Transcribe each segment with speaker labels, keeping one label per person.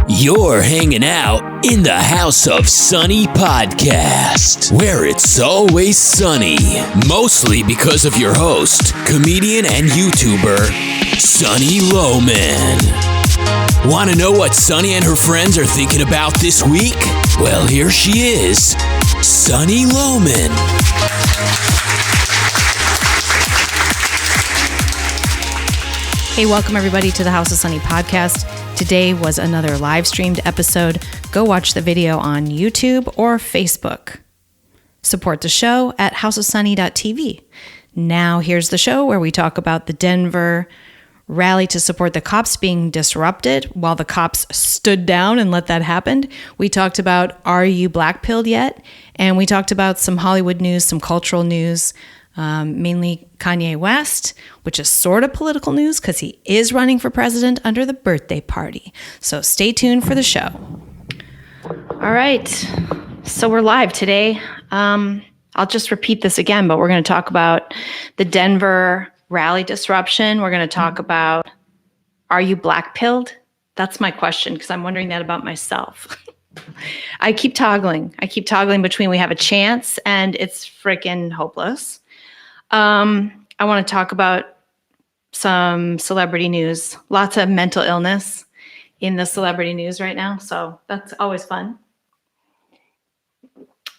Speaker 1: You're hanging out in the House of Sunny podcast, where it's always sunny, mostly because of your host, comedian and YouTuber, Sunny Loman. Want to know what Sunny and her friends are thinking about this week? Well, here she is, Sunny Loman.
Speaker 2: Hey, welcome everybody to the House of Sunny podcast. Today was another live streamed episode. Go watch the video on YouTube or Facebook. Support the show at houseofsunny.tv. Now here's the show where we talk about the Denver rally to support the cops being disrupted while the cops stood down and let that happen. We talked about, are you black-pilled yet? And we talked about some Hollywood news, some cultural news, mainly Kanye West, which is sort of political news because he is running for president under the birthday party. So stay tuned for the show. All right. So we're live today. I'll just repeat this again, but we're going to talk about the Denver rally disruption. We're going to talk about, are you black-pilled? That's my question because I'm wondering that about myself. I keep toggling between we have a chance and it's freaking hopeless. I want to talk about some celebrity news. Lots of mental illness in the celebrity news right now, so that's always fun.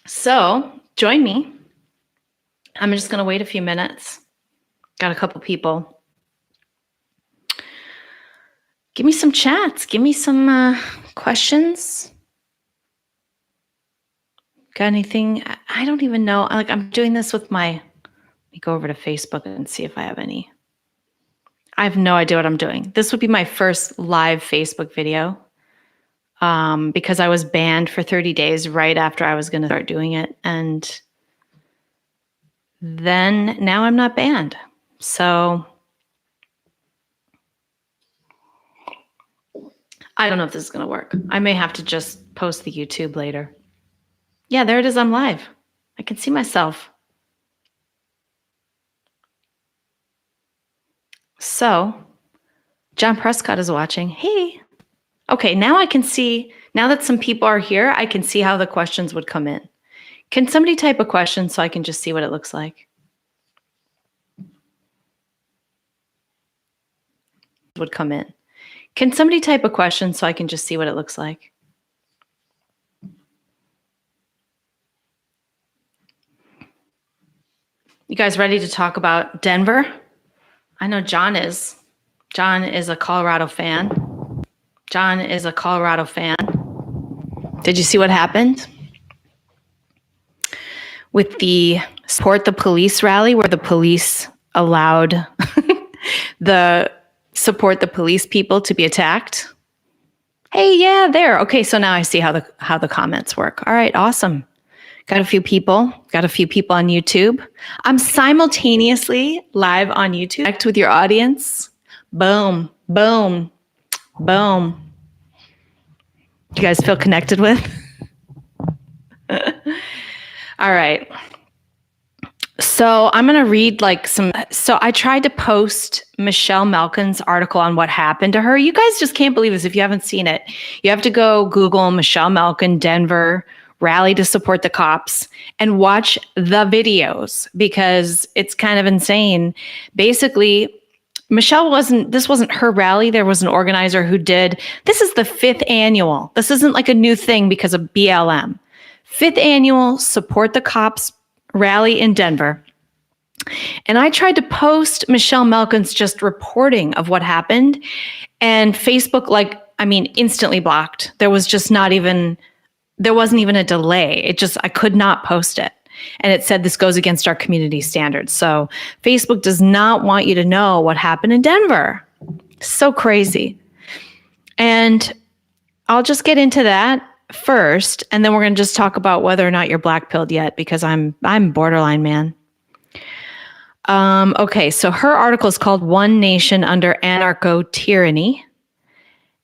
Speaker 2: So join me. I'm just going to wait a few minutes. Got a couple people. Give me some chats. Give me some questions. Got anything? I don't even know. I'm doing this with my... Let me go over to Facebook and see if I have any. I have no idea what I'm doing. This would be my first live Facebook video because I was banned for 30 days right after I was going to start doing it. And then now I'm not banned. So I don't know if this is going to work. I may have to just post the YouTube later. Yeah, there it is. I'm live. I can see myself. So, John Prescott is watching. Hey. Okay, now I can see, now that some people are here, I can see how the questions would come in. Can somebody type a question so I can just see what it looks like? Would come in. Can somebody type a question so I can just see what it looks like? You guys ready to talk about Denver? I know John is. John is a Colorado fan. Did you see what happened with the support the police rally where the police allowed the support the police people to be attacked? Hey, yeah, there. Okay, so now I see how the comments work. All right, awesome. Got a few people on YouTube. I'm simultaneously live on YouTube. Connect with your audience. Boom, boom, boom. You guys feel connected with? All right. So I'm going to read so I tried to post Michelle Malkin's article on what happened to her. You guys just can't believe this if you haven't seen it. You have to go Google Michelle Malkin, Denver rally to support the cops and watch the videos because it's kind of insane. Basically, this wasn't her rally. There was an organizer who did, this is the 5th annual. This isn't like a new thing because of BLM. 5th annual support the cops rally in Denver. And I tried to post Michelle Malkin's just reporting of what happened and Facebook, instantly blocked. There wasn't even a delay. I could not post it. And it said this goes against our community standards. So Facebook does not want you to know what happened in Denver. So crazy. And I'll just get into that first. And then we're going to just talk about whether or not you're black-pilled yet, because I'm borderline, man. Okay, so her article is called One Nation Under Anarcho-Tyranny.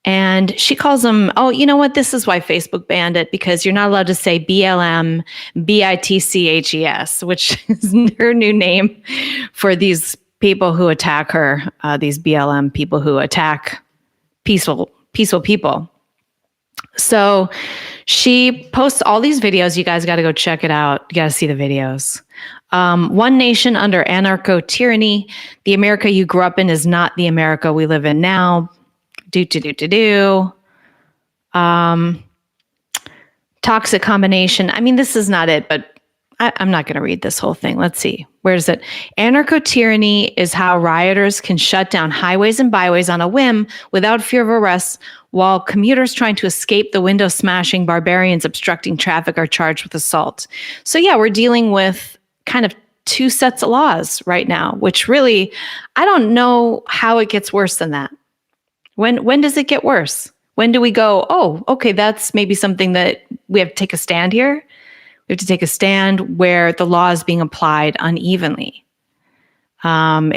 Speaker 2: And she calls them, oh, you know what? This is why Facebook banned it, because you're not allowed to say BLM, BITCHES, which is her new name for these people who attack her, these BLM people who attack peaceful people. So she posts all these videos. You guys got to go check it out. You got to see the videos. One nation under anarcho tyranny. The America you grew up in is not the America we live in now. Toxic combination. I mean, this is not it, but I'm not going to read this whole thing. Let's see. Where is it? Anarcho tyranny is how rioters can shut down highways and byways on a whim without fear of arrest, while commuters trying to escape the window smashing barbarians obstructing traffic are charged with assault. So yeah, we're dealing with kind of two sets of laws right now, which really, I don't know how it gets worse than that. When does it get worse? When do we go, oh, okay, that's maybe something that we have to take a stand here? We have to take a stand where the law is being applied unevenly. And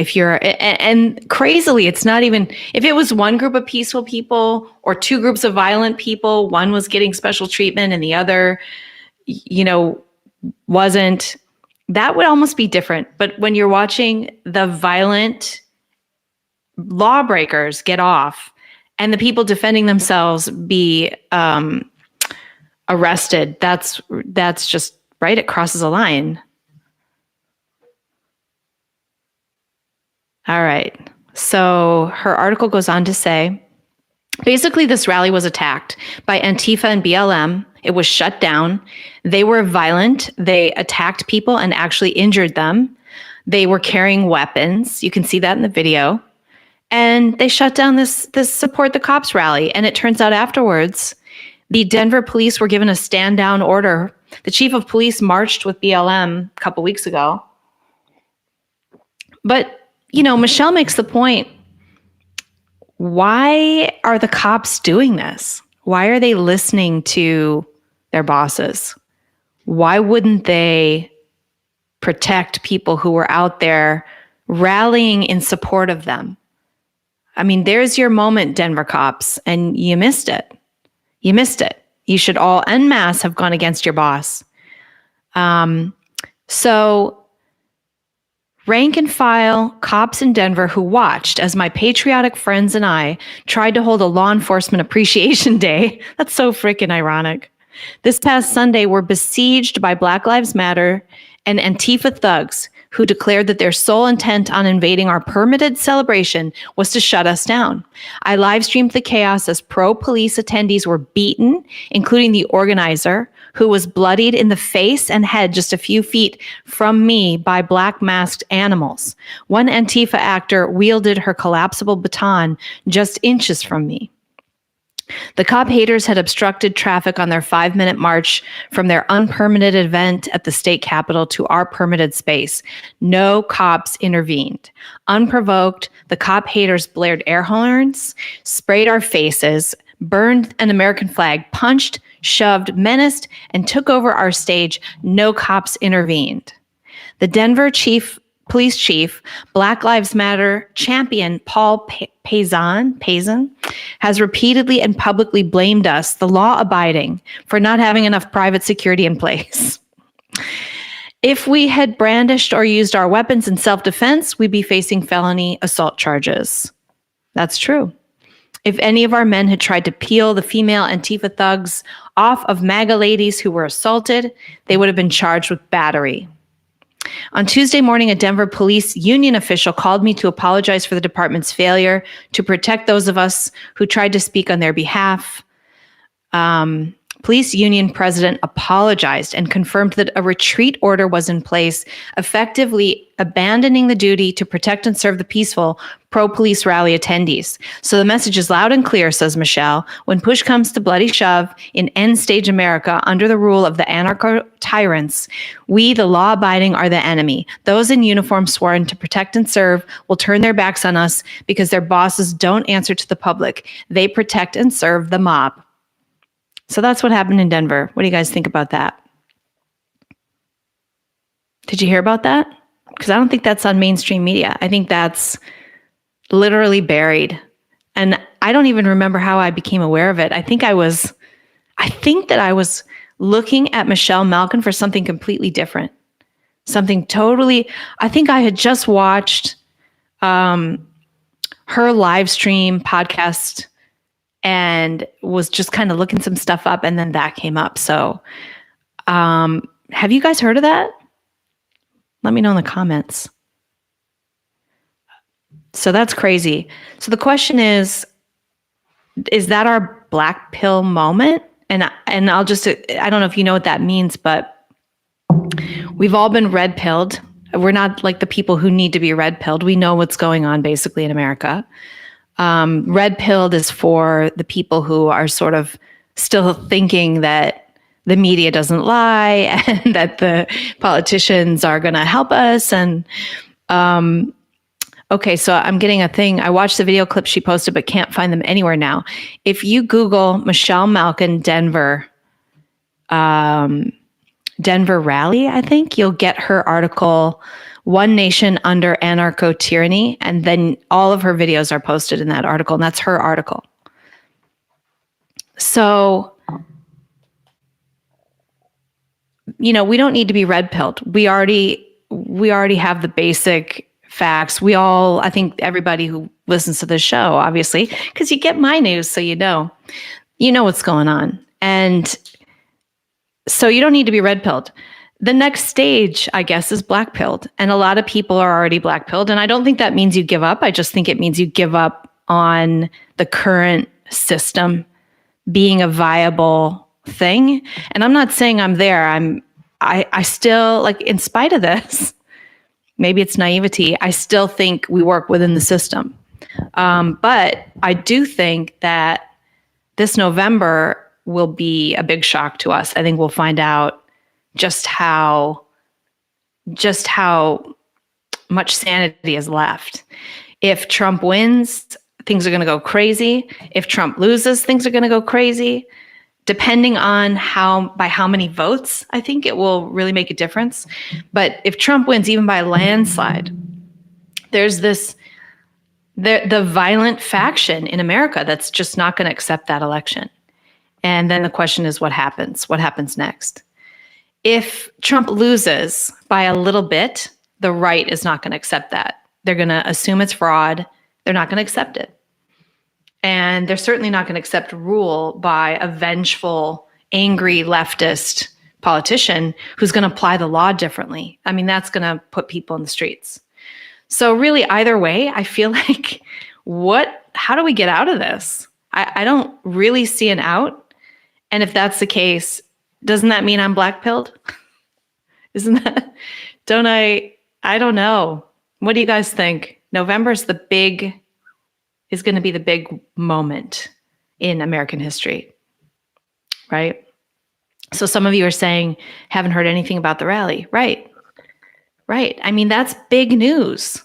Speaker 2: crazily, it's not even, if it was one group of peaceful people or two groups of violent people, one was getting special treatment and the other, wasn't, that would almost be different. But when you're watching the violent lawbreakers get off and the people defending themselves be arrested, that's just right. It crosses a line. All right. So her article goes on to say, basically this rally was attacked by Antifa and BLM. It was shut down. They were violent. They attacked people and actually injured them. They were carrying weapons. You can see that in the video. And they shut down this Support the Cops rally. And it turns out afterwards, the Denver police were given a stand down order. The chief of police marched with BLM a couple weeks ago. But, Michelle makes the point. Why are the cops doing this? Why are they listening to their bosses? Why wouldn't they protect people who were out there rallying in support of them? I mean, there's your moment, Denver cops, and you missed it. You missed it. You should all en masse have gone against your boss. So rank and file cops in Denver who watched as my patriotic friends and I tried to hold a law enforcement appreciation day. That's so freaking ironic. This past Sunday were besieged by Black Lives Matter and Antifa thugs who declared that their sole intent on invading our permitted celebration was to shut us down. I live streamed the chaos as pro-police attendees were beaten, including the organizer, who was bloodied in the face and head just a few feet from me by black masked animals. One Antifa actor wielded her collapsible baton just inches from me. The cop haters had obstructed traffic on their 5-minute march from their unpermitted event at the state capitol to our permitted space. No cops intervened. Unprovoked, the cop haters blared air horns, sprayed our faces, burned an American flag, punched, shoved, menaced, and took over our stage. No cops intervened. The Denver police chief, Black Lives Matter champion Paul Pazan, has repeatedly and publicly blamed us, the law-abiding, for not having enough private security in place. If we had brandished or used our weapons in self-defense, we'd be facing felony assault charges. That's true. If any of our men had tried to peel the female Antifa thugs off of MAGA ladies who were assaulted, they would have been charged with battery. On Tuesday morning, a Denver police union official called me to apologize for the department's failure to protect those of us who tried to speak on their behalf. Police union president apologized and confirmed that a retreat order was in place, effectively abandoning the duty to protect and serve the peaceful pro-police rally attendees. So the message is loud and clear, says Michelle. When push comes to bloody shove in end-stage America under the rule of the anarcho-tyrants, we, the law-abiding, are the enemy. Those in uniform sworn to protect and serve will turn their backs on us because their bosses don't answer to the public. They protect and serve the mob. So that's what happened in Denver. What do you guys think about that? Did you hear about that? Because I don't think that's on mainstream media. I think that's literally buried. And I don't even remember how I became aware of it. I think that I was looking at Michelle Malkin for something completely different. Something totally, I think I had just watched her live stream podcast and was just kind of looking some stuff up, and then that came up. So have you guys heard of that? Let me know in the comments. So that's crazy. So the question is that our black pill moment? And I'll just, I don't know if you know what that means, but we've all been red pilled. We're not like the people who need to be red pilled. We know what's going on basically in America. Red pilled is for the people who are sort of still thinking that the media doesn't lie and that the politicians are going to help us. And okay, so I'm getting a thing. I watched the video clips she posted, but can't find them anywhere now. If you Google Michelle Malkin Denver rally, I think you'll get her article, One Nation Under Anarcho-Tyranny, and then all of her videos are posted in that article, and that's her article. So, we don't need to be red-pilled. We already have the basic facts. I think everybody who listens to this show, obviously, because you get my news, so you know what's going on. And so you don't need to be red-pilled. The next stage, I guess, is black-pilled. And a lot of people are already black-pilled. And I don't think that means you give up. I just think it means you give up on the current system being a viable thing. And I'm not saying I'm there. I still, like, in spite of this, maybe it's naivety, I still think we work within the system. But I do think that this November will be a big shock to us. I think we'll find out just how much sanity is left. If Trump wins, things are going to go crazy. If Trump loses, things are going to go crazy. Depending on by how many votes, I think it will really make a difference. But if Trump wins, even by a landslide, there's the violent faction in America that's just not going to accept that election. And then the question is, what happens? What happens next? If Trump loses by a little bit, the right is not going to accept that. They're going to assume it's fraud. They're not going to accept it. And they're certainly not going to accept rule by a vengeful, angry leftist politician who's going to apply the law differently. I mean, that's going to put people in the streets. So really, either way, I feel like how do we get out of this? I don't really see an out. And if that's the case, doesn't that mean I'm black-pilled? Isn't that, I don't know. What do you guys think? November is going to be the big moment in American history, right? So some of you are saying, haven't heard anything about the rally. Right. I mean, that's big news.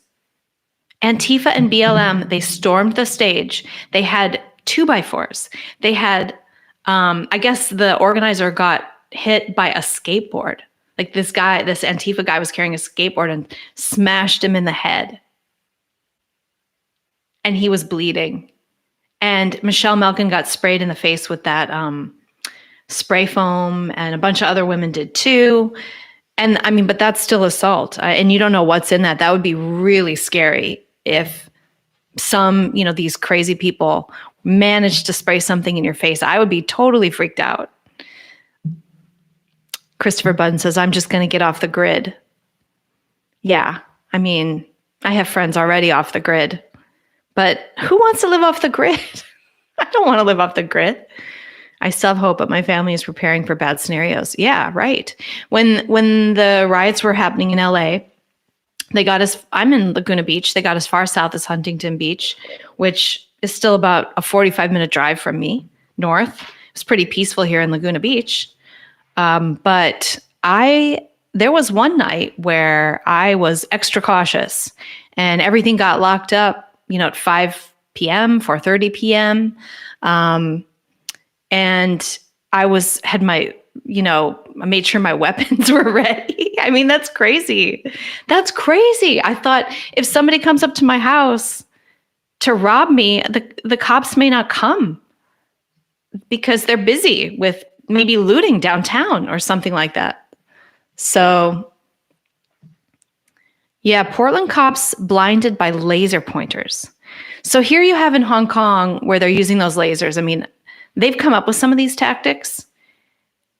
Speaker 2: Antifa and BLM, they stormed the stage. They had 2x4s. They had, I guess the organizer got hit by a skateboard. Like this Antifa guy was carrying a skateboard and smashed him in the head. And he was bleeding. And Michelle Malkin got sprayed in the face with that spray foam, and a bunch of other women did too. And I mean, but that's still assault. And you don't know what's in that. That would be really scary if these crazy people managed to spray something in your face. I would be totally freaked out. Christopher Budden says, I'm just going to get off the grid. Yeah, I mean, I have friends already off the grid. But who wants to live off the grid? I don't want to live off the grid. I still have hope, but my family is preparing for bad scenarios. Yeah, right. When the riots were happening in LA, I'm in Laguna Beach. They got as far south as Huntington Beach, which is still about a 45-minute drive from me north. It was pretty peaceful here in Laguna Beach. But there was one night where I was extra cautious and everything got locked up, at 5 p.m., 4:30 p.m. And I made sure my weapons were ready. I mean, that's crazy. That's crazy. I thought if somebody comes up to my house to rob me, the cops may not come because they're busy with maybe looting downtown or something like that. So yeah, Portland cops blinded by laser pointers. So here you have in Hong Kong where they're using those lasers. I mean, they've come up with some of these tactics,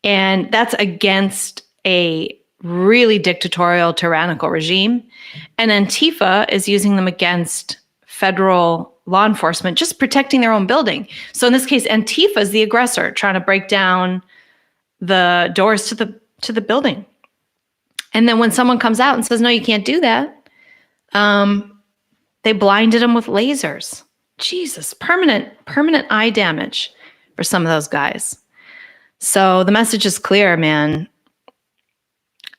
Speaker 2: and that's against a really dictatorial, tyrannical regime. And Antifa is using them against federal law enforcement, just protecting their own building. So in this case, Antifa is the aggressor, trying to break down the doors to the building. And then when someone comes out and says, no, you can't do that, they blinded them with lasers. Jesus, permanent eye damage for some of those guys. So the message is clear, man.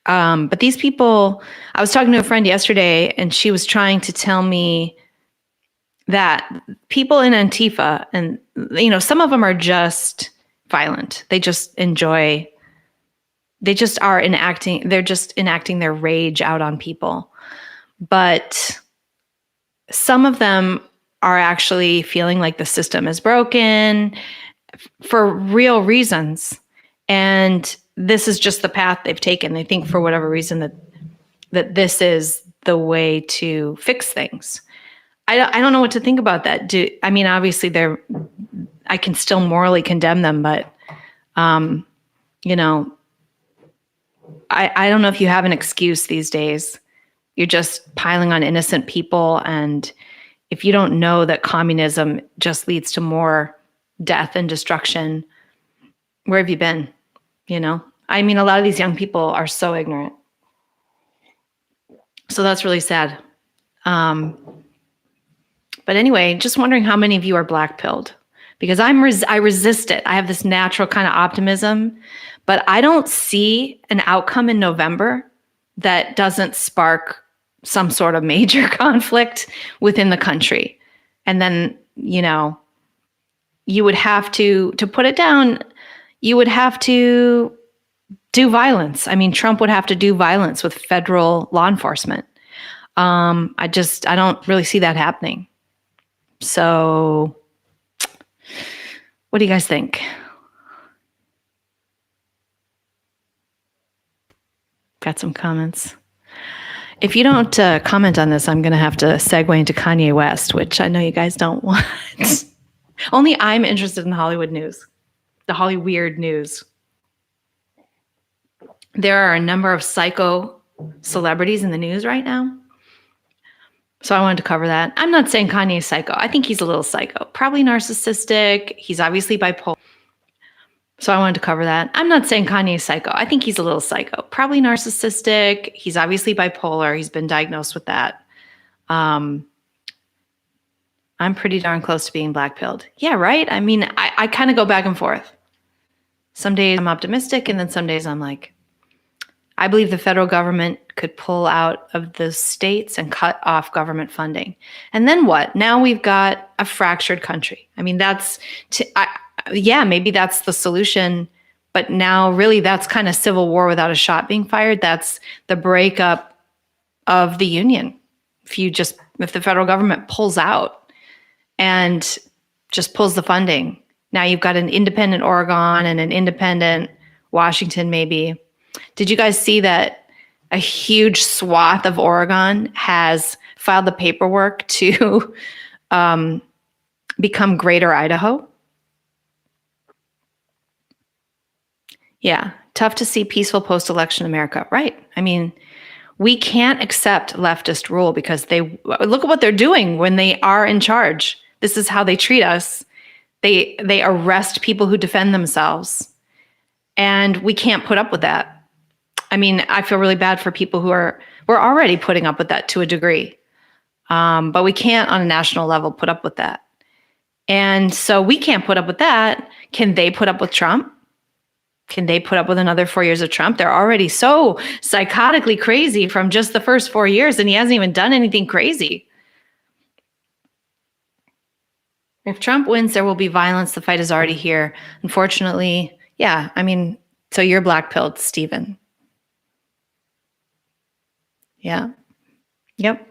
Speaker 2: But these people, I was talking to a friend yesterday, and she was trying to tell me that people in Antifa, and some of them are just violent. They just enjoy. They're just enacting their rage out on people. But some of them are actually feeling like the system is broken for real reasons. And this is just the path they've taken. They think for whatever reason that this is the way to fix things. I don't know what to think about that. Obviously I can still morally condemn them, but I don't know if you have an excuse these days. You're just piling on innocent people. And if you don't know that communism just leads to more death and destruction, where have you been? A lot of these young people are so ignorant. So that's really sad. But anyway, just wondering how many of you are black-pilled, because I resist it. I have this natural kind of optimism, but I don't see an outcome in November that doesn't spark some sort of major conflict within the country. And then, you would have to put it down, you would have to do violence. Trump would have to do violence with federal law enforcement. I don't really see that happening. So what do you guys think? Got some comments. If you don't comment on this, I'm going to have to segue into Kanye West, which I know you guys don't want. Only I'm interested in Hollywood news, the Hollyweird news. There are a number of psycho celebrities in the news right now. So I wanted to cover that. I'm not saying Kanye is psycho. I think he's a little psycho, probably narcissistic. He's obviously bipolar. So I wanted to cover that. I'm not saying Kanye is psycho. I think he's a little psycho, probably narcissistic. He's obviously bipolar. He's been diagnosed with that. I'm pretty darn close to being black-pilled. Yeah, right? I kind of go back and forth. Some days I'm optimistic, and then some days I'm like, I believe the federal government could pull out of the states and cut off government funding. And then what? Now we've got a fractured country. Maybe that's the solution. But now really that's kind of civil war without a shot being fired. That's the breakup of the union. If the federal government pulls out and just pulls the funding, now you've got an independent Oregon and an independent Washington maybe. Did you guys see that a huge swath of Oregon has filed the paperwork to become Greater Idaho? Yeah, tough to see peaceful post-election America. Right. We can't accept leftist rule because look at what they're doing when they are in charge. This is how they treat us. They arrest people who defend themselves. And we can't put up with that. I feel really bad for people we're already putting up with that to a degree. But we can't on a national level put up with that. And so we can't put up with that. Can they put up with Trump? Can they put up with another 4 years of Trump? They're already so psychotically crazy from just the first 4 years, and he hasn't even done anything crazy. If Trump wins, there will be violence. The fight is already here. Unfortunately, yeah, so you're black-pilled, Stephen. Yeah. Yep.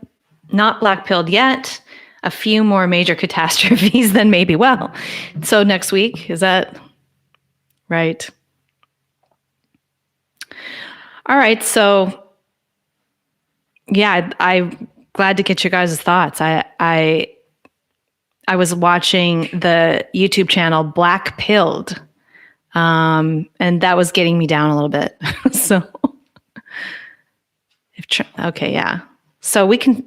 Speaker 2: Not black-pilled yet. A few more major catastrophes than maybe. Well, so next week, is that right? All right. So yeah, I'm glad to get your guys' thoughts. I I was watching the YouTube channel Black Pilled, and that was getting me down a little bit. So, okay, yeah. So we can.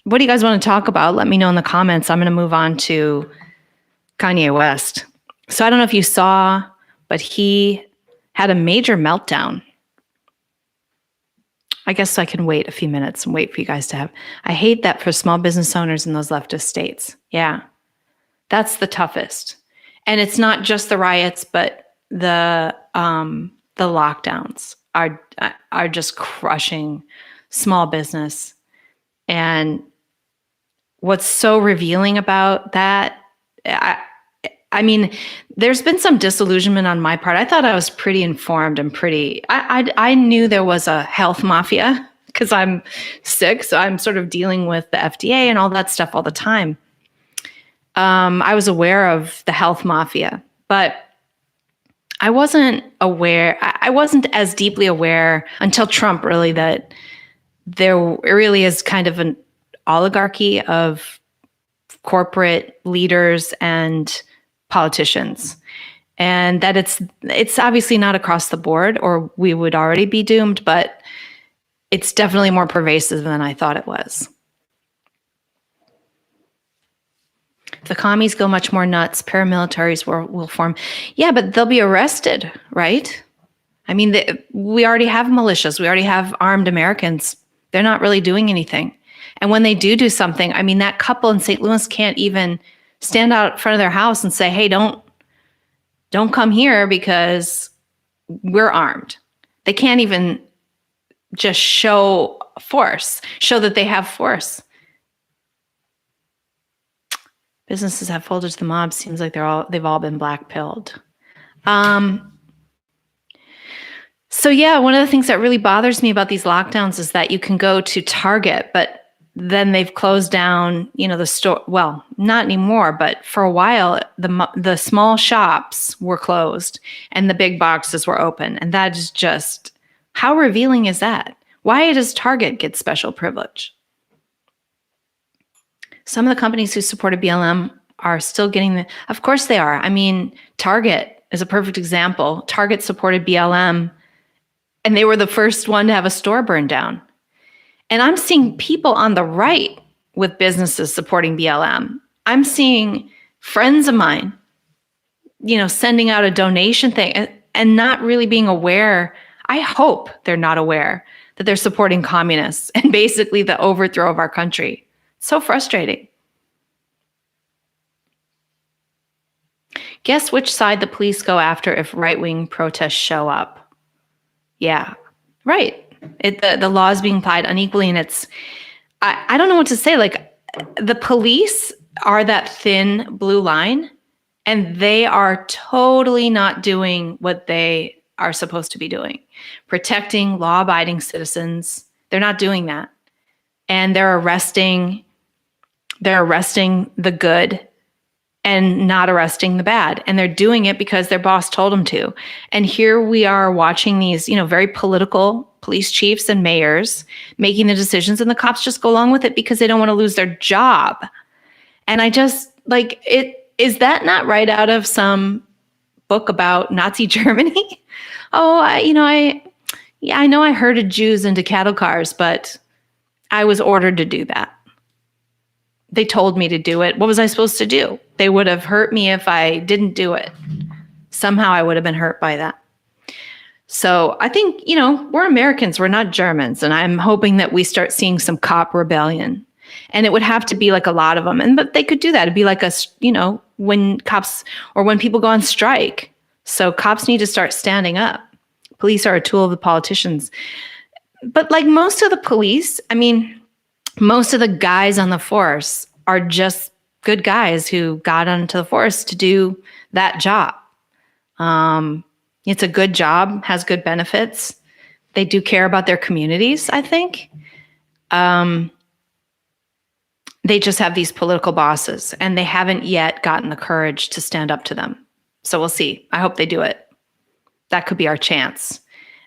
Speaker 2: What do you guys want to talk about? Let me know in the comments. I'm going to move on to Kanye West. So I don't know if you saw, but he had a major meltdown. I guess I can wait a few minutes and wait for you guys to have. I hate that for small business owners in those leftist states. Yeah, that's the toughest. And it's not just the riots, but the lockdowns are just crushing small business. And what's so revealing about that, I mean, there's been some disillusionment on my part. I thought I was pretty informed and I knew there was a health mafia because I'm sick. So I'm sort of dealing with the FDA and all that stuff all the time. I was aware of the health mafia, but I wasn't aware. I wasn't as deeply aware until Trump, really, that there really is kind of an oligarchy of corporate leaders and politicians, and that it's obviously not across the board, or we would already be doomed, but it's definitely more pervasive than I thought it was. If the commies go much more nuts, paramilitaries will form. Yeah, but they'll be arrested, right? I mean, we already have militias. We already have armed Americans. They're not really doing anything. And when they do something, I mean, that couple in St. Louis can't even stand out in front of their house and say, hey, don't come here because we're armed. They can't even just show that they have force. Businesses have folded to the mob. Seems like they've all been black-pilled. So yeah, one of the things that really bothers me about these lockdowns is that you can go to Target, but then they've closed down, the store. Well, not anymore, but for a while, the small shops were closed and the big boxes were open. And that is just, how revealing is that? Why does Target get special privilege? Some of the companies who supported BLM are still getting of course they are. I mean, Target is a perfect example. Target supported BLM and they were the first one to have a store burned down. And I'm seeing people on the right with businesses supporting BLM. I'm seeing friends of mine, sending out a donation thing and not really being aware. I hope they're not aware that they're supporting communists and basically the overthrow of our country. So frustrating. Guess which side the police go after if right-wing protests show up? Yeah, right. The law is being applied unequally, and I don't know what to say. Like, the police are that thin blue line, and they are totally not doing what they are supposed to be doing, protecting law-abiding citizens. They're not doing that, and they're arresting the good and not arresting the bad. And they're doing it because their boss told them to. And here we are watching these, very political police chiefs and mayors making the decisions, and the cops just go along with it because they don't want to lose their job. And I just is that not right out of some book about Nazi Germany? Oh, I know I herded Jews into cattle cars, but I was ordered to do that. They told me to do it. What was I supposed to do? They would have hurt me if I didn't do it. Somehow I would have been hurt by that. So I think, we're Americans, we're not Germans. And I'm hoping that we start seeing some cop rebellion. And it would have to be like a lot of them. But they could do that. It'd be like when cops or when people go on strike. So cops need to start standing up. Police are a tool of the politicians. But like most of the police, most of the guys on the force are just good guys who got onto the force to do that job. It's a good job, has good benefits. They do care about their communities, I think. They just have these political bosses, and they haven't yet gotten the courage to stand up to them. So we'll see. I hope they do it. That could be our chance,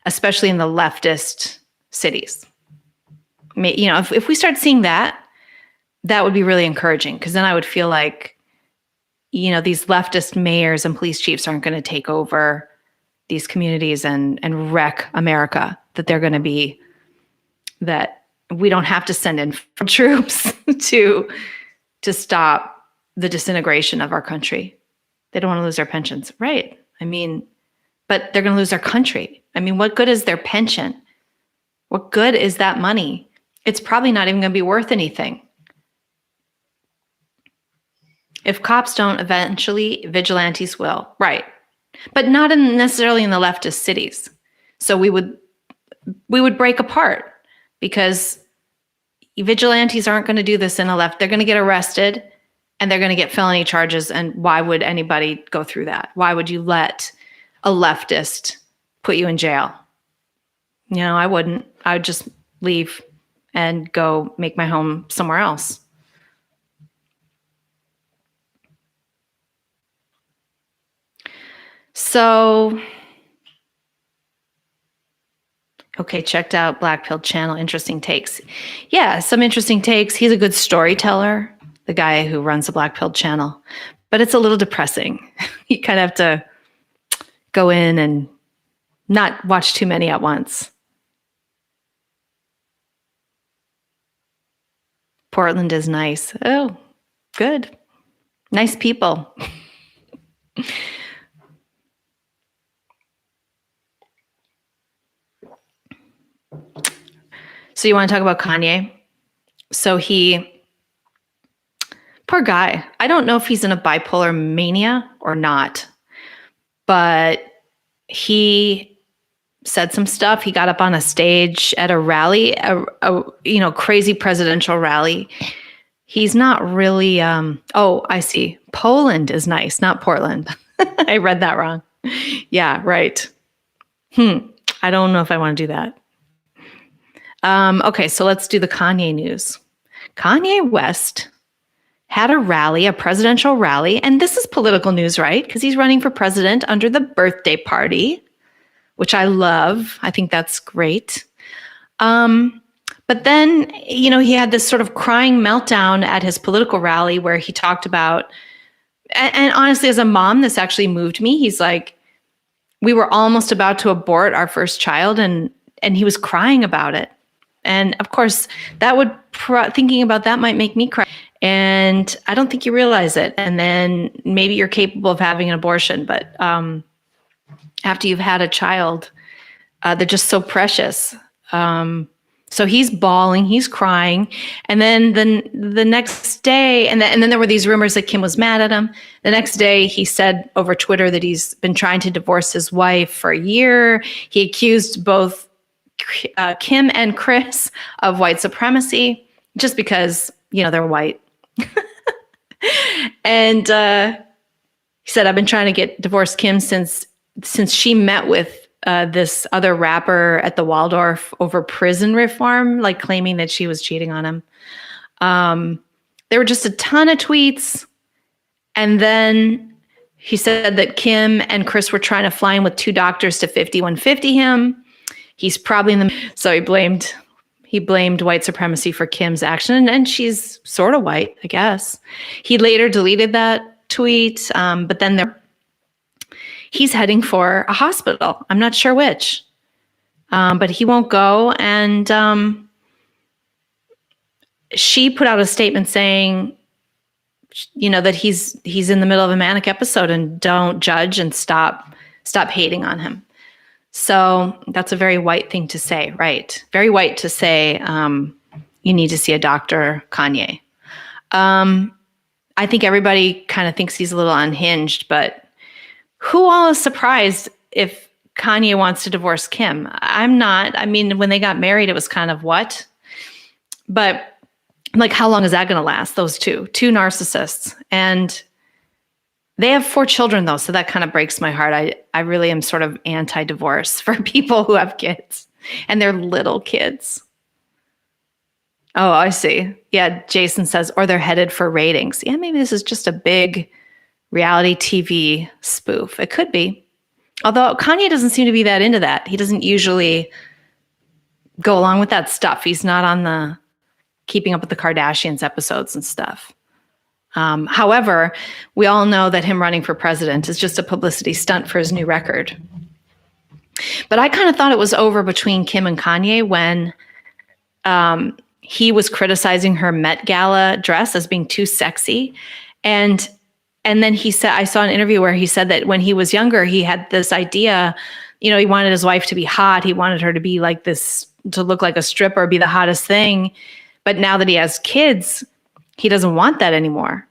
Speaker 2: especially in the leftist cities. If we start seeing that would be really encouraging, because then I would feel like these leftist mayors and police chiefs aren't going to take over these communities and wreck America, that we don't have to send in troops to stop the disintegration of our country. They don't want to lose their pensions. Right. But they're going to lose their country. What good is their pension? What good is that money? It's probably not even going to be worth anything. If cops don't, eventually vigilantes will. Right. But not necessarily in the leftist cities. So we would break apart, because vigilantes aren't going to do this in a left. They're going to get arrested and they're going to get felony charges. And why would anybody go through that? Why would you let a leftist put you in jail? I wouldn't. I would just leave and go make my home somewhere else. So, okay, checked out Black Pill channel. Interesting takes. Yeah, some interesting takes. He's a good storyteller, the guy who runs the Black Pill channel. But it's a little depressing. You kind of have to go in and not watch too many at once. Portland is nice. Oh, good. Nice people. So you want to talk about Kanye? So poor guy. I don't know if he's in a bipolar mania or not, but he said some stuff. He got up on a stage at a rally, a crazy presidential rally. He's not really, I see. Poland is nice, not Portland. I read that wrong. Yeah, right. I don't know if I want to do that. Okay, so let's do the Kanye news. Kanye West had a rally, a presidential rally, and this is political news, right? Because he's running for president under the birthday party, which I love. I think that's great. But then, he had this sort of crying meltdown at his political rally where he talked about, and honestly, as a mom, this actually moved me. He's like, we were almost about to abort our first child, and he was crying about it. And of course, that would thinking about that might make me cry. And I don't think you realize it. And then maybe you're capable of having an abortion, but after you've had a child, they're just so precious. So he's bawling, he's crying. And then the next day, and then there were these rumors that Kim was mad at him. The next day, he said over Twitter that he's been trying to divorce his wife for a year. He accused both Kim and Chris of white supremacy just because, they're white. And he said, I've been trying to divorce Kim since she met with this other rapper at the Waldorf over prison reform, like claiming that she was cheating on him. There were just a ton of tweets. And then he said that Kim and Chris were trying to fly in with 2 doctors to 5150 him. He's probably so he blamed white supremacy for Kim's action, and she's sort of white, I guess. He later deleted that tweet, but then he's heading for a hospital. I'm not sure which, but he won't go. And she put out a statement saying, that he's in the middle of a manic episode and don't judge and stop hating on him. So that's a very white thing to say, right? Very white to say, you need to see a doctor, Kanye. I think everybody kind of thinks he's a little unhinged, but who all is surprised if Kanye wants to divorce Kim? I'm not. When they got married, it was kind of what? But how long is that going to last? Those two narcissists. And they have 4 children, though, so that kind of breaks my heart. I really am sort of anti-divorce for people who have kids, and they're little kids. Oh, I see. Yeah, Jason says, or they're headed for ratings. Yeah, maybe this is just a big reality TV spoof. It could be. Although Kanye doesn't seem to be that into that. He doesn't usually go along with that stuff. He's not on the Keeping Up with the Kardashians episodes and stuff. However, we all know that him running for president is just a publicity stunt for his new record. But I kind of thought it was over between Kim and Kanye when he was criticizing her Met Gala dress as being too sexy. And then he said, I saw an interview where he said that when he was younger, he had this idea, he wanted his wife to be hot. He wanted her to be like this, to look like a stripper, be the hottest thing. But now that he has kids, he doesn't want that anymore.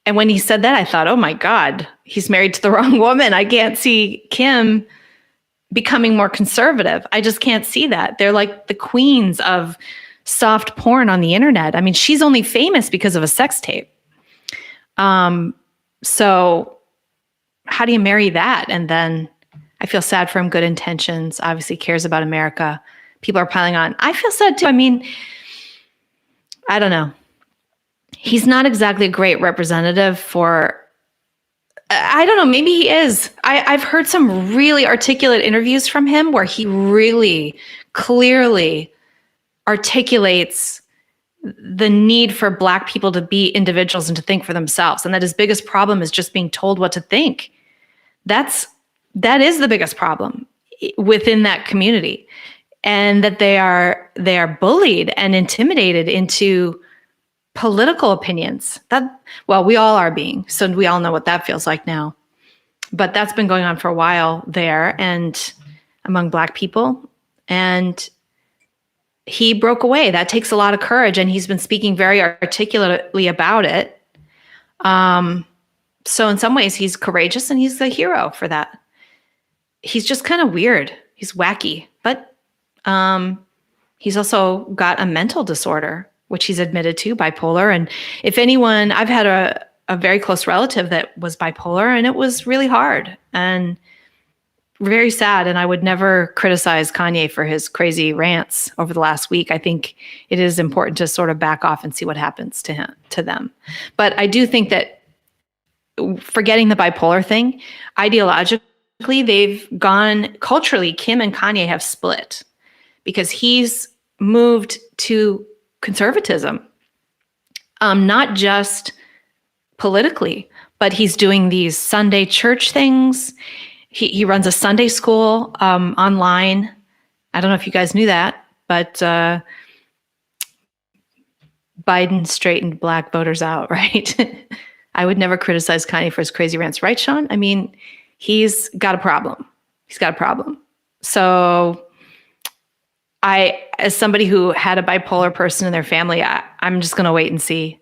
Speaker 2: And when he said that, I thought, oh my God, he's married to the wrong woman. I can't see Kim becoming more conservative. I just can't see that. They're like the queens of soft porn on the internet. I mean, she's only famous because of a sex tape. So how do you marry that? And then I feel sad for him. Good intentions, obviously cares about America. People are piling on. I feel sad too. I mean, I don't know. He's not exactly a great representative for, I don't know, maybe he is. I've heard some really articulate interviews from him where he really clearly articulates the need for Black people to be individuals and to think for themselves. And that his biggest problem is just being told what to think. That is the biggest problem within that community. And that they are bullied and intimidated into political opinions. We all are being. So we all know what that feels like now. But that's been going on for a while there and among Black people. And he broke away. That takes a lot of courage. And he's been speaking very articulately about it. So in some ways, he's courageous and he's the hero for that. He's just kind of weird. He's wacky. But he's also got a mental disorder, which he's admitted to, bipolar. And if anyone, I've had a very close relative that was bipolar, and it was really hard and very sad. And I would never criticize Kanye for his crazy rants over the last week. I think it is important to sort of back off and see what happens to them. But I do think that, forgetting the bipolar thing, ideologically, they've gone, culturally, Kim and Kanye have split because he's moved to conservatism, not just politically, but he's doing these Sunday church things. He runs a Sunday school online. I don't know if you guys knew that, but Biden straightened Black voters out, right? I would never criticize Kanye for his crazy rants, right, Sean? I mean, he's got a problem. So as somebody who had a bipolar person in their family, I'm just going to wait and see.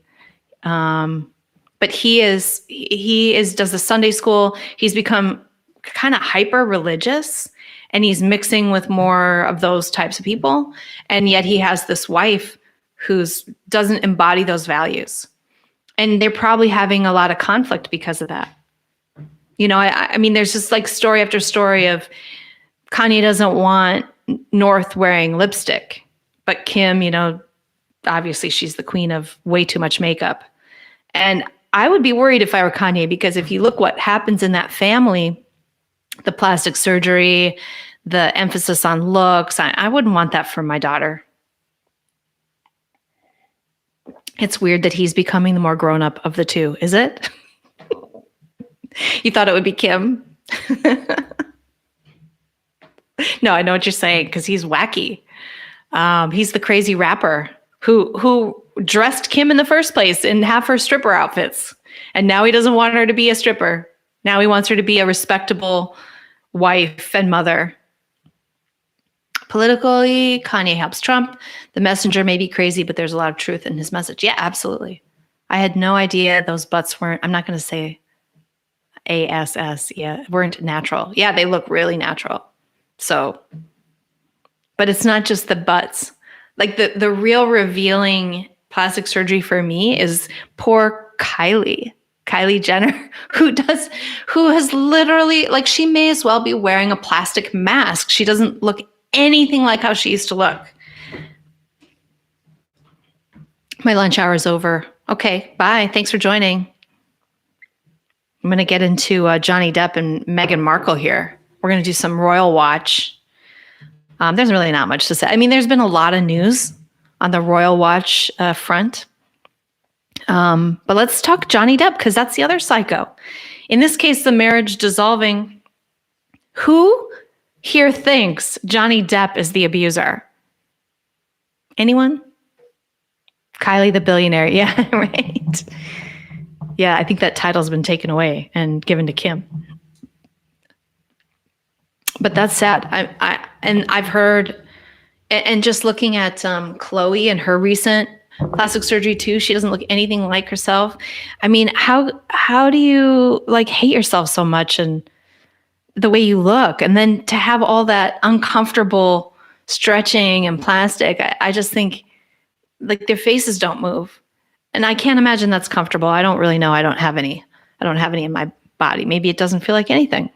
Speaker 2: But he does the Sunday school. He's become kind of hyper religious, and he's mixing with more of those types of people. And yet he has this wife who doesn't embody those values. And they're probably having a lot of conflict because of that. I mean, there's just like story after story of Kanye doesn't want North wearing lipstick, but Kim, obviously she's the queen of way too much makeup. And I would be worried if I were Kanye, because if you look what happens in that family, the plastic surgery, the emphasis on looks, I wouldn't want that for my daughter. It's weird that he's becoming the more grown up of the two, is it? You thought it would be Kim? No, I know what you're saying, because he's wacky. He's the crazy rapper who dressed Kim in the first place in half her stripper outfits. And now he doesn't want her to be a stripper. Now he wants her to be a respectable wife and mother. Politically, Kanye helps Trump. The messenger may be crazy, but there's a lot of truth in his message. Yeah, absolutely. I had no idea those butts weren't, I'm not going to say ASS, weren't natural. Yeah, they look really natural. So, but it's not just the butts. Like the real revealing plastic surgery for me is poor Kylie Jenner, who has literally, like, she may as well be wearing a plastic mask. She doesn't look anything like how she used to look. My lunch hour is over. Okay, bye. Thanks for joining. I'm going to get into Johnny Depp and Meghan Markle here. We're going to do some royal watch. There's really not much to say. I mean, there's been a lot of news on the royal watch front. But let's talk Johnny Depp, because that's the other psycho. In this case, the marriage dissolving. Who here thinks Johnny Depp is the abuser? Anyone? Kylie the billionaire. Yeah, right. Yeah, I think that title's been taken away and given to Kim. But that's sad. I've heard, and just looking at Chloe and her recent plastic surgery too, she doesn't look anything like herself. I mean, how do you like hate yourself so much and the way you look, and then to have all that uncomfortable stretching and plastic? I just think like their faces don't move, and I can't imagine that's comfortable. I don't really know. I don't have any in my body. Maybe it doesn't feel like anything.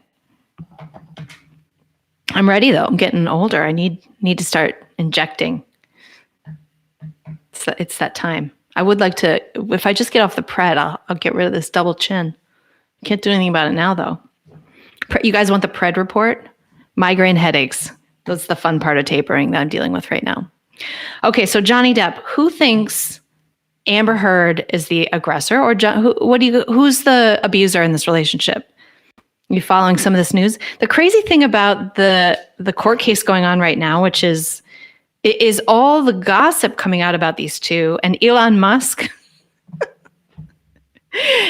Speaker 2: I'm ready though. I'm getting older. I need to start injecting. It's that time. I would like to, if I just get off the pred, I'll get rid of this double chin. Can't do anything about it now though. You guys want the pred report? Migraine headaches. That's the fun part of tapering that I'm dealing with right now. Okay, so Johnny Depp. Who thinks Amber Heard is the aggressor, or who's the abuser in this relationship? You following some of this news? The crazy thing about the court case going on right now, which is all the gossip coming out about these two, and Elon Musk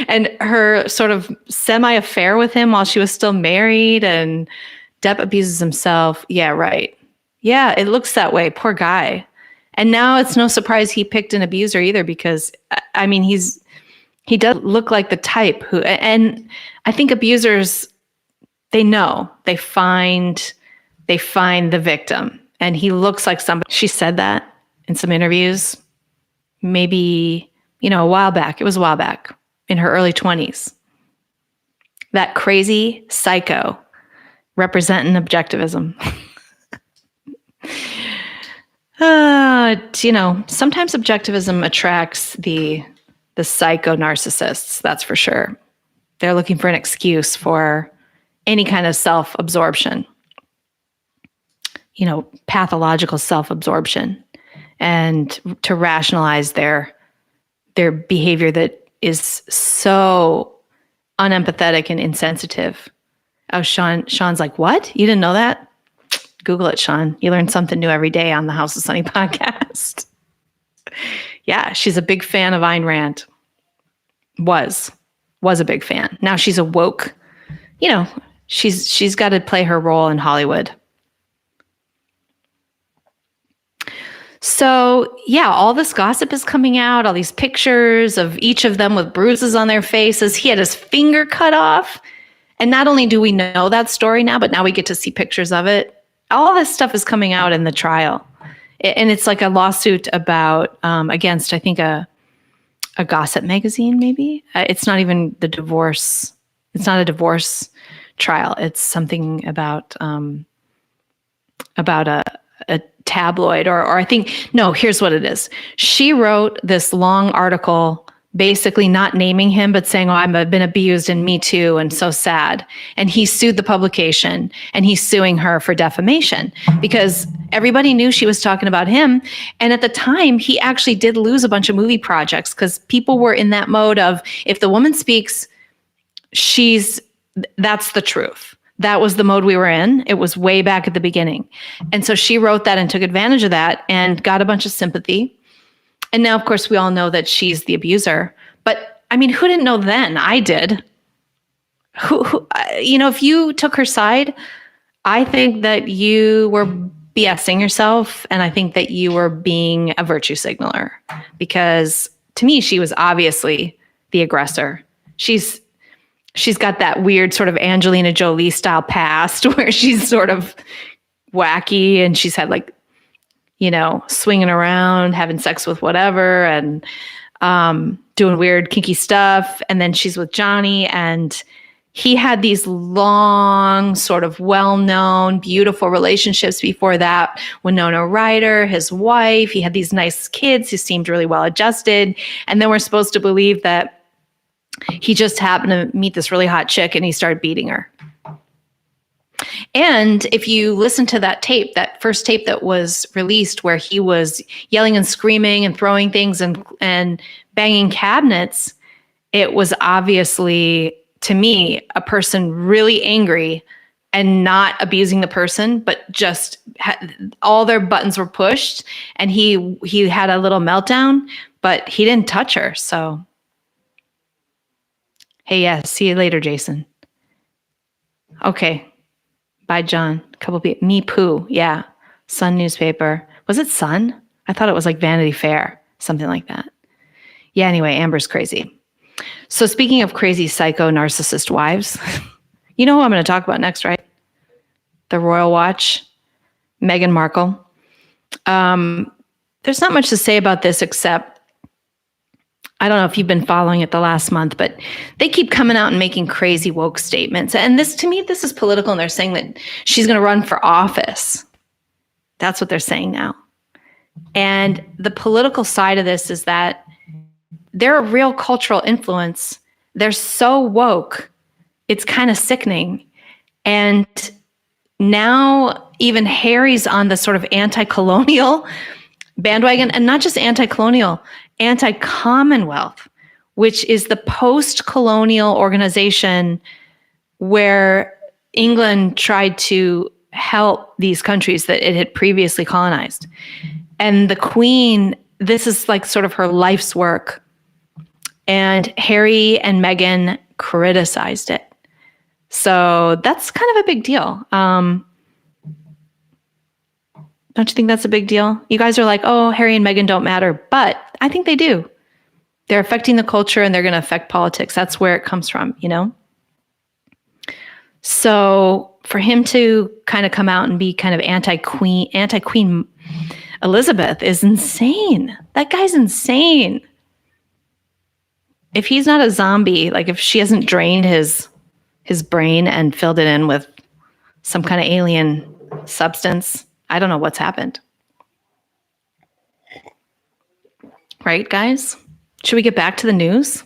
Speaker 2: and her sort of semi-affair with him while she was still married, and Depp abuses himself. Yeah, right. Yeah, it looks that way. Poor guy. And now it's no surprise he picked an abuser either, because I mean, he does look like the type who, and I think abusers, they know, they find the victim, and he looks like somebody. She said that in some interviews, maybe, a while back. It was a while back in her early 20s. That crazy psycho representing objectivism. Sometimes objectivism attracts the psycho narcissists, that's for sure. They're looking for an excuse for any kind of self-absorption, pathological self-absorption, and to rationalize their behavior that is so unempathetic and insensitive. Oh, Sean's like, what? You didn't know that? Google it, Sean. You learn something new every day on the House of Sunny podcast. Yeah, she's a big fan of Ayn Rand. Was a big fan. Now she's a woke, she's got to play her role in Hollywood. So yeah, all this gossip is coming out, all these pictures of each of them with bruises on their faces. He had his finger cut off. And not only do we know that story now, but now we get to see pictures of it. All this stuff is coming out in the trial. And it's like a lawsuit about, against, I think, a gossip magazine, maybe. It's not even the divorce. It's not a divorce trial. It's something about a tabloid, or I think, no, here's what it is. She wrote this long article basically not naming him, but saying, oh, I've been abused and me too, and so sad. And he sued the publication, and he's suing her for defamation because everybody knew she was talking about him. And at the time, he actually did lose a bunch of movie projects because people were in that mode of, if the woman speaks, that's the truth. That was the mode we were in. It was way back at the beginning. And so she wrote that and took advantage of that and got a bunch of sympathy. And now, of course, we all know that she's the abuser. But I mean, who didn't know then? I did. Who if you took her side, I think that you were BSing yourself. And I think that you were being a virtue signaler, because to me, she was obviously the aggressor. She's got that weird sort of Angelina Jolie style past where she's sort of wacky, and she's had like, swinging around, having sex with whatever, and doing weird kinky stuff. And then she's with Johnny, and he had these long, sort of well-known, beautiful relationships before that. Winona Ryder, his wife, he had these nice kids who seemed really well-adjusted. And then we're supposed to believe that he just happened to meet this really hot chick and he started beating her. And if you listen to that tape, that first tape that was released where he was yelling and screaming and throwing things and banging cabinets, it was obviously, to me, a person really angry and not abusing the person, but just all their buttons were pushed, and he had a little meltdown, but he didn't touch her. So, hey, yeah, see you later, Jason. Okay, bye, John. A couple people. Me Pooh, yeah. Sun newspaper. Was it Sun? I thought it was like Vanity Fair, something like that. Yeah, anyway, Amber's crazy. So speaking of crazy psycho narcissist wives, you know who I'm going to talk about next, right? The Royal Watch, Meghan Markle. There's not much to say about this except, I don't know if you've been following it the last month, but they keep coming out and making crazy woke statements. And this, to me, this is political, and they're saying that she's going to run for office. That's what they're saying now. And the political side of this is that they're a real cultural influence. They're so woke, it's kind of sickening. And now even Harry's on the sort of anti-colonial bandwagon, and not just anti-colonial, anti-Commonwealth, which is the post-colonial organization where England tried to help these countries that it had previously colonized. And the Queen, this is like sort of her life's work. And Harry and Meghan criticized it. So that's kind of a big deal. Don't you think that's a big deal? You guys are like, oh, Harry and Meghan don't matter, but I think they do. They're affecting the culture, and they're going to affect politics. That's where it comes from, you know? So for him to kind of come out and be kind of anti-Queen Elizabeth is insane. That guy's insane. If he's not a zombie, like if she hasn't drained his brain and filled it in with some kind of alien substance, I don't know what's happened. Right, guys? Should we get back to the news?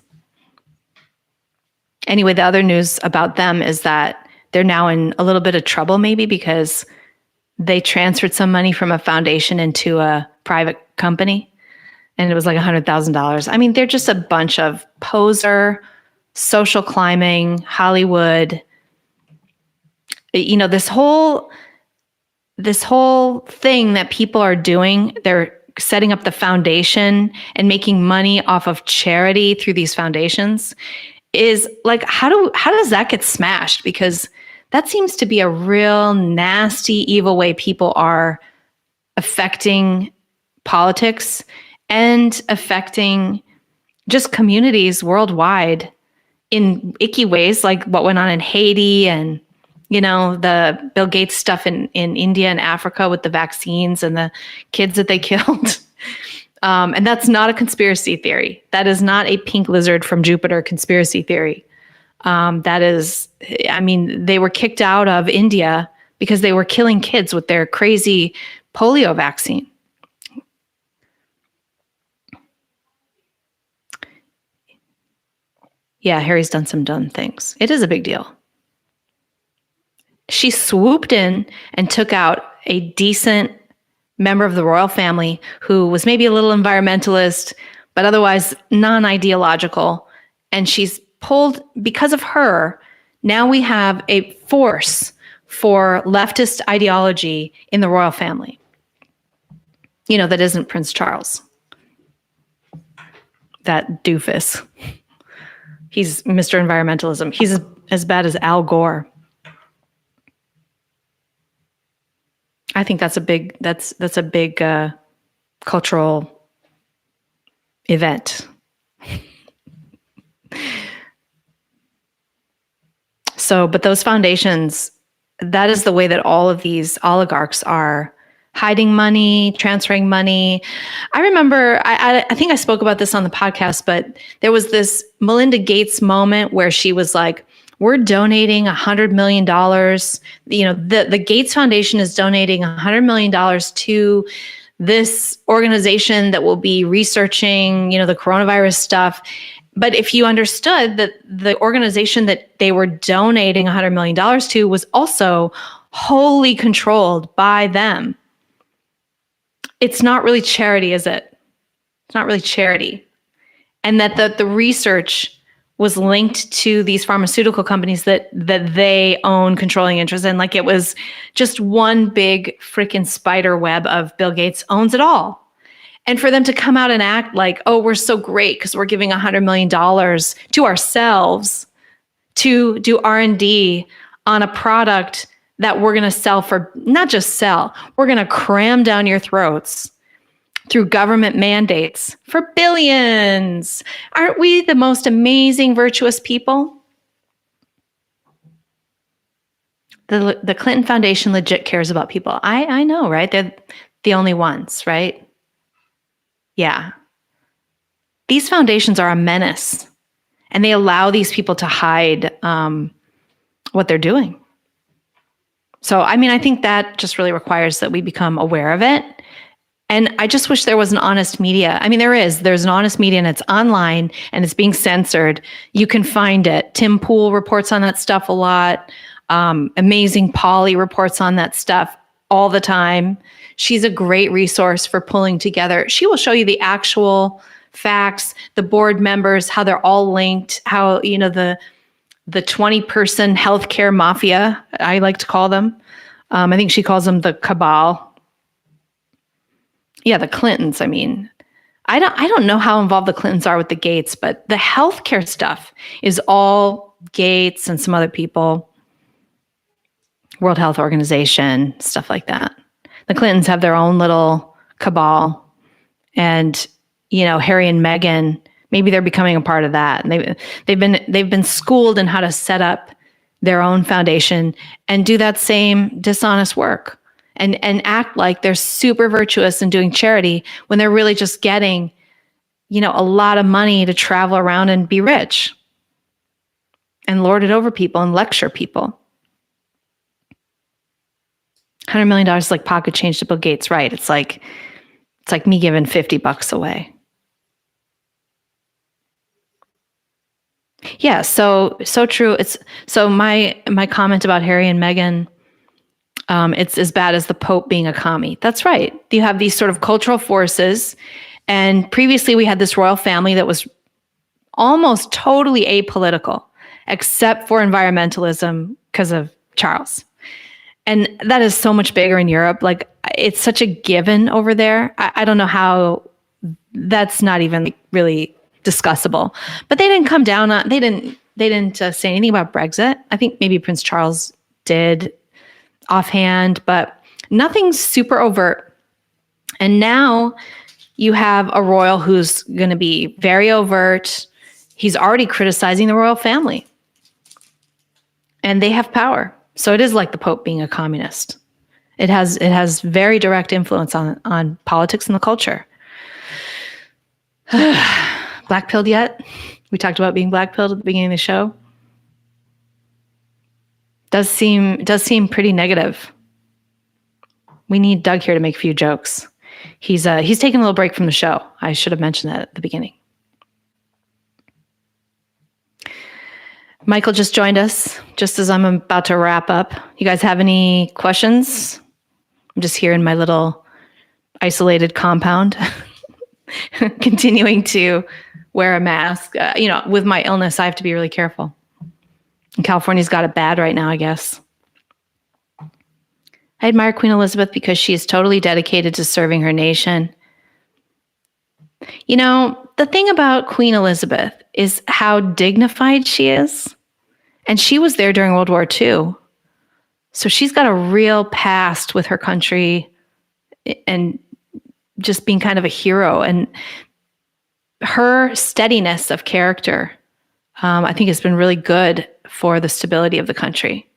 Speaker 2: Anyway, the other news about them is that they're now in a little bit of trouble, maybe because they transferred some money from a foundation into a private company, and it was like $100,000. I mean, they're just a bunch of poser, social climbing, Hollywood. You know, this whole thing that people are doing, they're setting up the foundation and making money off of charity through these foundations, is like, how does that get smashed? Because that seems to be a real nasty, evil way people are affecting politics and affecting just communities worldwide in icky ways, like what went on in Haiti and, you know, the Bill Gates stuff in India and Africa with the vaccines and the kids that they killed. And that's not a conspiracy theory. That is not a pink lizard from Jupiter conspiracy theory. That is, I mean, they were kicked out of India because they were killing kids with their crazy polio vaccine. Yeah, Harry's done some dumb things. It is a big deal. She swooped in and took out a decent member of the royal family who was maybe a little environmentalist, but otherwise non-ideological. And she's pulled, because of her, now we have a force for leftist ideology in the royal family. You know, that isn't Prince Charles. That doofus. He's Mr. Environmentalism. He's as bad as Al Gore. I think that's a big cultural event. So, but those foundations, that is the way that all of these oligarchs are hiding money, transferring money. I remember, I think I spoke about this on the podcast, but there was this Melinda Gates moment where she was like, we're donating $100 million. You know, the Gates Foundation is donating $100 million to this organization that will be researching, you know, the coronavirus stuff. But if you understood that the organization that they were donating $100 million to was also wholly controlled by them. It's not really charity, is it? It's not really charity. And that the research was linked to these pharmaceutical companies that they own controlling interest in. Like it was just one big freaking spider web of Bill Gates owns it all. And for them to come out and act like, oh, we're so great because we're giving $100 million to ourselves to do R&D on a product that we're going to sell for, not just sell, we're going to cram down your throats through government mandates for billions. Aren't we the most amazing, virtuous people? The Clinton Foundation legit cares about people. I know, right? They're the only ones, right? Yeah. These foundations are a menace, and they allow these people to hide what they're doing. So, I mean, I think that just really requires that we become aware of it. And I just wish there was an honest media. I mean, there's an honest media, and it's online and it's being censored. You can find it. Tim Pool reports on that stuff a lot. Amazing Polly reports on that stuff all the time. She's a great resource for pulling together. She will show you the actual facts, the board members, how they're all linked, how, you know, the 20-person healthcare mafia, I like to call them. I think she calls them the cabal. Yeah, the Clintons. I mean, I don't know how involved the Clintons are with the Gates, but the healthcare stuff is all Gates and some other people, World Health Organization, stuff like that. The Clintons have their own little cabal, and you know, Harry and Meghan, maybe they're becoming a part of that. And they've been schooled in how to set up their own foundation and do that same dishonest work and act like they're super virtuous and doing charity when they're really just getting, you know, a lot of money to travel around and be rich and lord it over people and lecture people. $100 million is like pocket change to Bill Gates, right? It's like me giving $50 away. Yeah, so true. It's so my comment about Harry and Meghan, it's as bad as the Pope being a commie. That's right. You have these sort of cultural forces, and previously we had this royal family that was almost totally apolitical, except for environmentalism because of Charles. And that is so much bigger in Europe. Like, it's such a given over there. I don't know how that's not even really discussable. But they didn't come down on, they didn't say anything about Brexit. I think maybe Prince Charles did offhand, but nothing super overt. And now you have a royal who's going to be very overt. He's already criticizing the royal family. And they have power. So it is like the Pope being a communist. It has very direct influence on politics and the culture. Black-pilled yet? We talked about being black-pilled at the beginning of the show. Does seem pretty negative. We need Doug here to make a few jokes. He's taking a little break from the show. I should have mentioned that at the beginning. Michael just joined us just as I'm about to wrap up. You guys have any questions? I'm just here in my little isolated compound, continuing to wear a mask. With my illness, I have to be really careful. And California's got it bad right now, I guess. I admire Queen Elizabeth because she is totally dedicated to serving her nation. You know, the thing about Queen Elizabeth is how dignified she is. And she was there during World War II. So she's got a real past with her country and just being kind of a hero. And her steadiness of character, I think, has been really good for the stability of the country.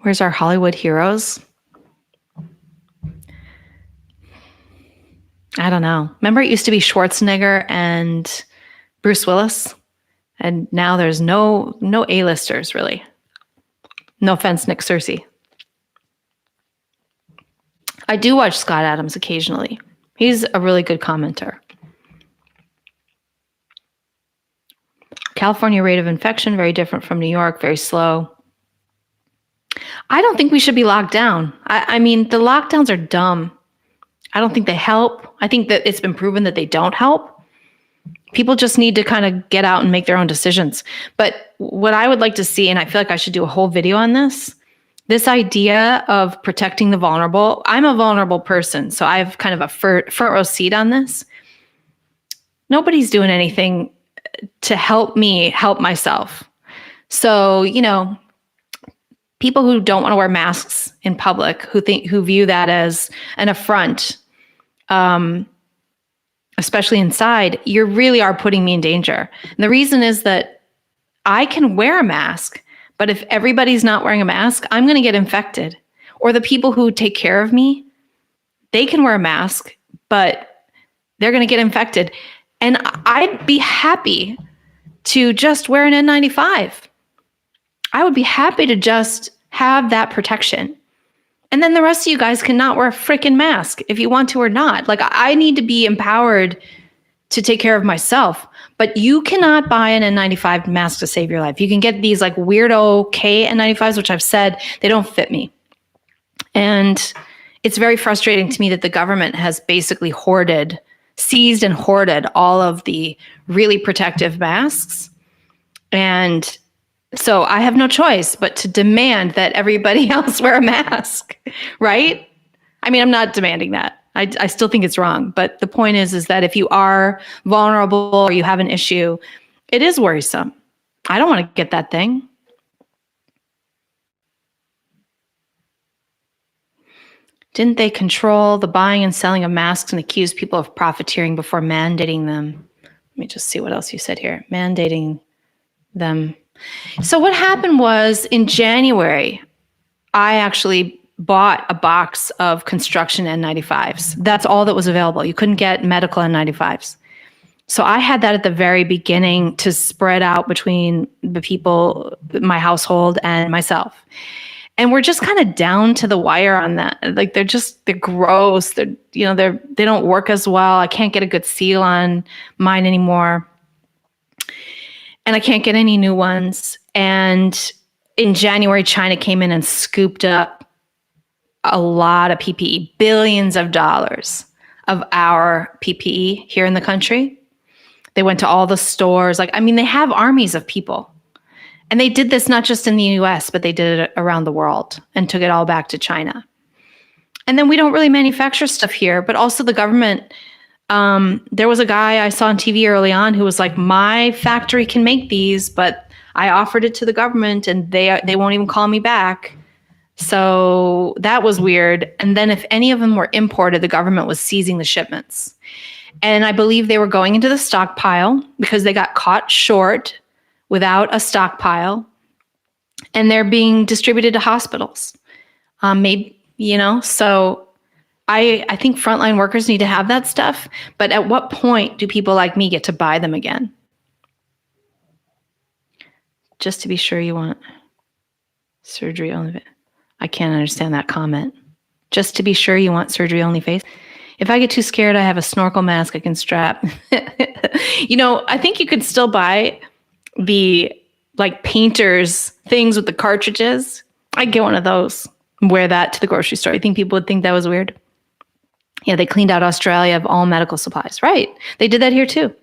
Speaker 2: Where's our Hollywood heroes? I don't know. Remember, it used to be Schwarzenegger and Bruce Willis, and now there's no A-listers really. No offense, Nick Searcy. I do watch Scott Adams occasionally. He's a really good commenter. California rate of infection, very different from New York, very slow. I don't think we should be locked down. I mean, the lockdowns are dumb. I don't think they help. I think that it's been proven that they don't help. People just need to kind of get out and make their own decisions. But what I would like to see, and I feel like I should do a whole video on this idea of protecting the vulnerable. I'm a vulnerable person, so I have kind of a front row seat on this. Nobody's doing anything to help me help myself. So, people who don't want to wear masks in public, who view that as an affront, especially inside, you really are putting me in danger. And the reason is that I can wear a mask, but if everybody's not wearing a mask, I'm going to get infected. Or the people who take care of me, they can wear a mask, but they're going to get infected. And I'd be happy to just wear an N95. I would be happy to just have that protection. And then the rest of you guys cannot wear a freaking mask if you want to or not. Like, I need to be empowered to take care of myself. But you cannot buy an N95 mask to save your life. You can get these like weirdo N95s, which I've said, they don't fit me. And it's very frustrating to me that the government has basically seized and hoarded all of the really protective masks. And so I have no choice but to demand that everybody else wear a mask, right? I mean, I'm not demanding that. I still think it's wrong. But the point is that if you are vulnerable or you have an issue, it is worrisome. I don't want to get that thing. Didn't they control the buying and selling of masks and accuse people of profiteering before mandating them? Let me just see what else you said here. Mandating them. So what happened was in January, I actually bought a box of construction N95s. That's all that was available. You couldn't get medical N95s. So I had that at the very beginning to spread out between the people, my household and myself. And we're just kind of down to the wire on that. Like they're gross. They don't work as well. I can't get a good seal on mine anymore. And I can't get any new ones. And in January, China came in and scooped up a lot of PPE, billions of dollars of our PPE here in the country. They went to all the stores. They have armies of people. And they did this not just in the US, but they did it around the world and took it all back to China. And then we don't really manufacture stuff here, but also the government. There was a guy I saw on TV early on who was like, my factory can make these, but I offered it to the government and they won't even call me back. So that was weird. And then if any of them were imported, the government was seizing the shipments. And I believe they were going into the stockpile because they got caught short without a stockpile. And they're being distributed to hospitals. So I think frontline workers need to have that stuff. But at what point do people like me get to buy them again? Just to be sure you want surgery only. I can't understand that comment. Just to be sure you want surgery only face. If I get too scared, I have a snorkel mask I can strap. I think you could still buy the painters things with the cartridges. I'd get one of those. Wear that to the grocery store. I think people would think that was weird. Yeah, they cleaned out Australia of all medical supplies. Right. They did that here too.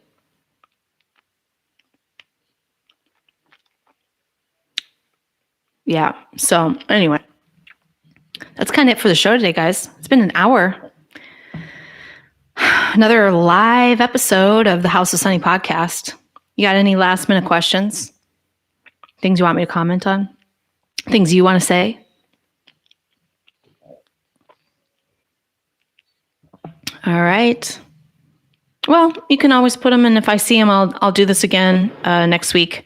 Speaker 2: Yeah. So anyway, that's kind of it for the show today, guys. It's been an hour. Another live episode of the House of Sunny podcast. You got any last minute questions? Things you want me to comment on? Things you want to say? All right. Well, you can always put them in. If I see them, I'll do this again next week.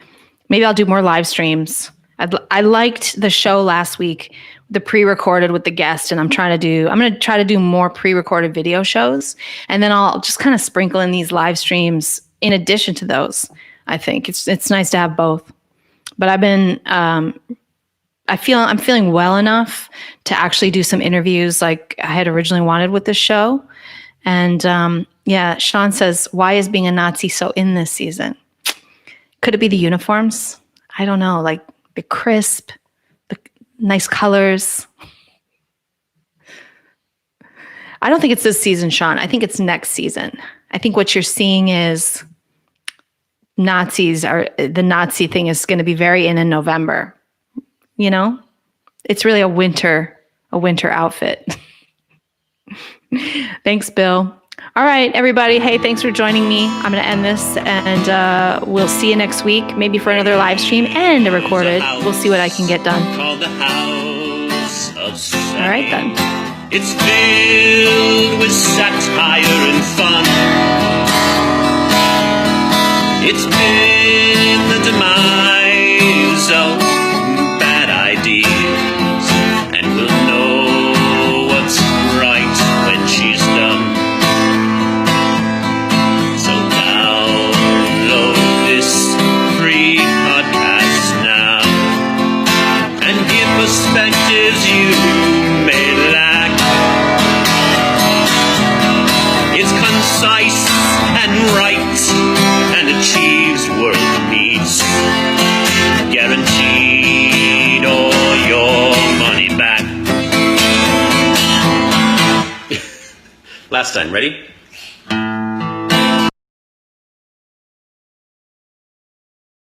Speaker 2: Maybe I'll do more live streams. I liked the show last week, the pre-recorded with the guest, and I'm going to try to do more pre-recorded video shows, and then I'll just kind of sprinkle in these live streams in addition to those. I think it's nice to have both. But I'm feeling well enough to actually do some interviews like I had originally wanted with this show. And Sean says, why is being a Nazi so in this season? Could it be the uniforms? I don't know, like the crisp, the nice colors. I don't think it's this season, Sean. I think it's next season. I think what you're seeing is the Nazi thing is going to be very in November. You know, it's really a winter outfit. Thanks, Bill. All right, everybody. Hey, thanks for joining me. I'm going to end this, and we'll see you next week, maybe for another live stream and a recorded. We'll see what I can get done. All right, then.
Speaker 3: It's filled with satire and fun. It's been the demise of bad ideas, and we'll know what's right when she's done. So download this free podcast now and give perspectives you may lack. It's concise and right and achieves world peace. Guaranteed all your money back. Last time, ready?